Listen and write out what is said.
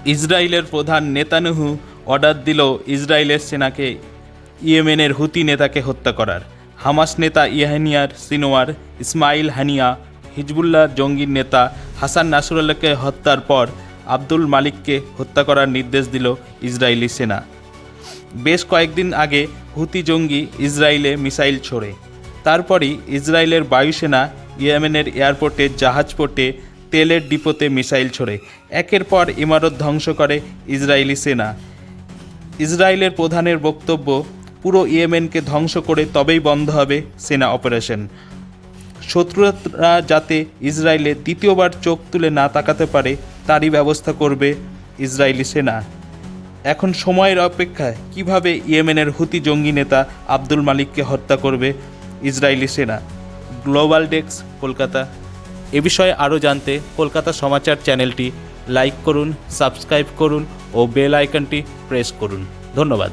ইসরায়েলের প্রধান Netanyahu order দিল ইসরায়েলের সেনাকে ইয়েমেনের হুতি নেতাকে হত্যা করার। হামাস নেতা ইয়াহিয়ার সিনওয়ার, ইসমাইল হানিয়া, হিজবুল্লাহর জঙ্গি নেতা হাসান নাসরুল্লাহকে হত্যার পর আব্দুল মালিককে হত্যা করার নির্দেশ দিল ইসরায়েলি সেনা। বেশ কয়েকদিন আগে হুতি জঙ্গি ইসরায়েলে মিসাইল ছোড়ে, তারপরই ইসরায়েলের বায়ুসেনা ইয়েমেনের এয়ারপোর্টে, জাহাজপোর্টে, তেলের ডিপোতে মিসাইল ছোড়ে। একের পর ইমারত ধ্বংস করে ইসরায়েলি সেনা। ইসরায়েলের প্রধানের বক্তব্য, পুরো ইয়েমেনকে ধ্বংস করে তবেই বন্ধ হবে সেনা অপারেশন। শত্রুরা যাতে ইসরায়েলে দ্বিতীয়বার চোখ তুলে না তাকাতে পারে তারই ব্যবস্থা করবে ইসরায়েলি সেনা। এখন সময়ের অপেক্ষায় কিভাবে ইয়েমেনের হুতি জঙ্গি নেতা আব্দুল মালিককে হত্যা করবে ইসরায়েলি সেনা। Global desk, Kolkata. এ বিষয়ে আরও জানতে কলকাতা সমাচার চ্যানেলটি লাইক করুন, সাবস্ক্রাইব করুন ও বেল আইকনটি প্রেস করুন। ধন্যবাদ।